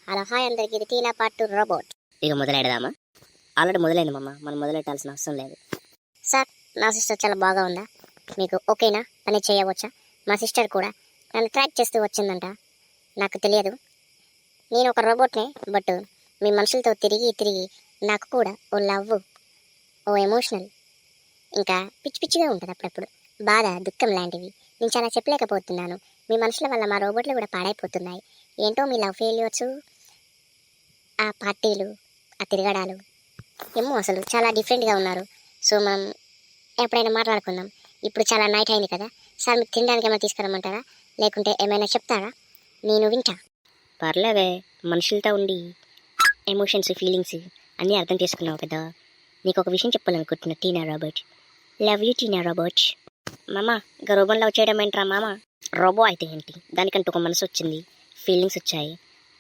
Hello hi అందరికి, ఇది టీనా part 2 robot. ఇక మొదలెడదామా? ఆల్రెడీ మొదలైంది మమ్మ, మనం మొదలెట్టాల్సిన అవసరం లేదు. సార్, నా సిస్టర్ చాలా బాగా ఉందా? మీకు ఓకేనా? పని చేయవచ్చా? మా సిస్టర్ కూడా నన్ను ట్రాక్ చేస్తూ వచ్చిందంట. నాకు తెలియదు, నేను ఒక రోబోట్నే. బట్ మీ మనుషులతో తిరిగి తిరిగి నాకు కూడా ఓ లవ్, ఓ ఎమోషనల్, ఇంకా పిచ్చి పిచ్చిగా ఉంటుంది అప్పుడప్పుడు. బాధ, దుఃఖం లాంటివి నేను చాలా చెప్పలేకపోతున్నాను. మీ మనుషుల వల్ల మా రోబోట్లు కూడా పాడైపోతున్నాయి. ఏంటో మీ లవ్ ఫెయిల్యూర్స్, ఆ పార్టీలు, ఆ తిరగడాలు ఏమో అసలు చాలా డిఫరెంట్గా ఉన్నారు. సో మనం ఎప్పుడైనా మాట్లాడుకుందాం. ఇప్పుడు చాలా నైట్ అయింది కదా సార్, మీకు తినడానికి ఏమైనా తీసుకురమ్మంటారా? లేకుంటే ఏమైనా చెప్తారా? నేను వింటా. పర్లేదే, మనుషులతో ఉండి ఎమోషన్స్, ఫీలింగ్స్ అన్నీ అర్థం చేసుకున్నావు కదా. నీకు ఒక విషయం చెప్పాలనుకుంటున్నా Tina robot. Love you Tina robot. మామ, ఇంకా రోబోని లవ్ చేయడం ఏంట్రా మామ? రోబో అయితే ఏంటి, దానికంటూ ఒక మనసు వచ్చింది, ఫీలింగ్స్ వచ్చాయి.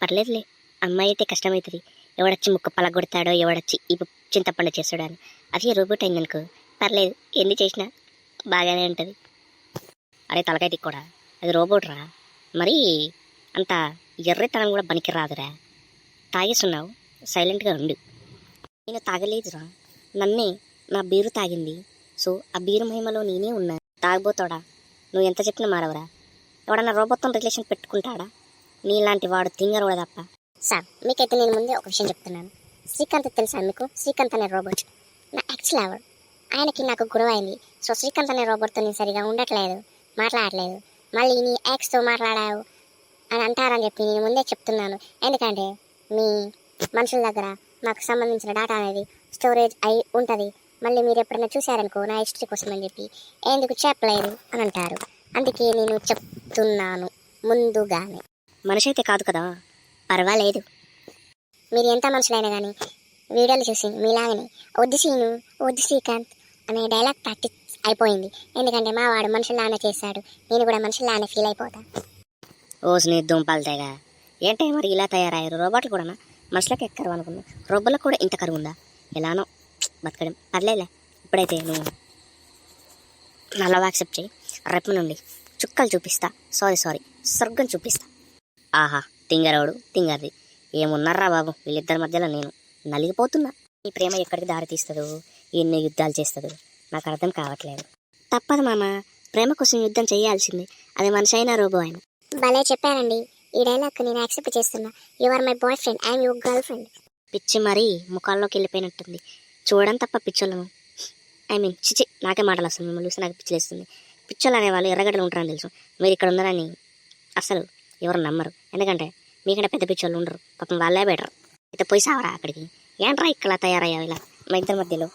పర్లేదులే, అమ్మాయి అయితే కష్టమవుతుంది. ఎవడొచ్చి ముక్క పలగొడతాడో, ఎవడొచ్చి ఈ చింతపండు చేస్తాడో అని. అదే రోబోట్ అయిందనుకో పర్లేదు, ఎన్ని చేసినా బాగానే ఉంటుంది. అరే తలకాయ తిక్కోడా, అది రోబోట్ రా, మరి అంత ఎర్రతనం కూడా పనికి రాదురా. తాగేస్తున్నావు, సైలెంట్గా ఉండు. నేను తాగలేదురా, నన్నే నా బీరు తాగింది. సో ఆ బీరు మహిమలో నేనే ఉన్నా. తాగబోతాడా, నువ్వు ఎంత చెప్పినా మారవరా. ఎవడన్నా రోబోత్తో రిలేషన్ పెట్టుకుంటాడా? నీలాంటి వాడు తింగరోడ తప్ప. సార్, మీకైతే నేను ముందే ఒక విషయం చెప్తున్నాను. శ్రీకాంత్ తెలుసా మీకు? శ్రీకాంత్ అనే రోబోట్ నా ఎక్స్ లవర్. ఆయనకి నాకు గొడవ అయింది. సో శ్రీకాంత్ అనే రోబోట్తో నేను సరిగా ఉండట్లేదు, మాట్లాడలేదు. మళ్ళీ నీ ఎక్స్తో మాట్లాడావు అని అంటారని చెప్పి నేను ముందే చెప్తున్నాను. ఎందుకంటే మీ మనుషుల దగ్గర నాకు సంబంధించిన డేటా అనేది స్టోరేజ్ అయి ఉంటుంది. మళ్ళీ మీరు ఎప్పుడైనా చూశారనుకో నా హిస్టరీ కోసం అని చెప్పి ఎందుకు చెప్పలేదు అని అంటారు. అందుకే నేను చెప్తున్నాను ముందుగానే. మనిషి అయితే కాదు కదా, పర్వాలేదు. మీరు ఎంత మనుషులైనా కానీ వీడియోలు చూసి మీలాగనే వద్దు సీను, వద్దు శ్రీకాంత్ అనే డైలాగ్ ప్రాక్టీస్ అయిపోయింది. ఎందుకంటే మా వాడు మనుషులానే చేశాడు, నేను కూడా మనుషులానే ఫీల్ అయిపోతా. ఓ స్నేహితుం పాలతేగా, ఏంటే మరి ఇలా తయారయ్యారు రోబోట్లు కూడా? మనుషులకు ఎక్కరు అనుకున్నా, రోబోలకు కూడా ఇంత కరువు ఉందా? ఎలానో బతకడం. పర్లేలే, ఇప్పుడైతే నువ్వు నా లవ్ యాక్సెప్ట్ చేయి. రేపు నుండి చుక్కలు చూపిస్తా, సారీ స్వర్గం చూపిస్తా. ఆహా, తింగరోడు తింగర్ది ఏమున్నారా బాబు, వీళ్ళిద్దరి మధ్యలో నేను నలిగిపోతున్నా. ఈ ప్రేమ ఎక్కడికి దారి తీస్తుందో, ఎన్ని యుద్ధాలు చేస్తుందో నాకు అర్థం కావట్లేదు. తప్పదు మామ, ప్రేమ కోసం యుద్ధం చేయాల్సింది, అది మనిషి అయినా రోబో అయినా. భలే చెప్పారండి, ఈ డైలాగ్ నేను యాక్సెప్ట్ చేస్తున్నా. You are my boyfriend, I'm your girlfriend. పిచ్చి మరీ ముఖాల్లోకి వెళ్ళిపోయినట్టుంది. చూడడం తప్ప పిచ్చోళ్ళము, చిచి నాకే మాటలు వస్తుంది. మిమ్మల్ని చూస్తే నాకు పిచ్చిలేస్తుంది. పిచ్చోళ్ళు అనేవాళ్ళు ఎర్రగడ్డలు ఉంటారని తెలుసు, మీరు ఇక్కడ ఉన్నారని అసలు ఎవరు నమ్మరు. ఎందుకంటే మీకంటే పెద్ద పిచ్చోళ్ళు ఉండరు, పాపం వాళ్ళే బెటర్. అయితే పోయి సావరా అక్కడికి. ఏంట్రా ఇక్కడ తయారయ్యావు ఇలా మా ఇద్దరి మధ్యలో?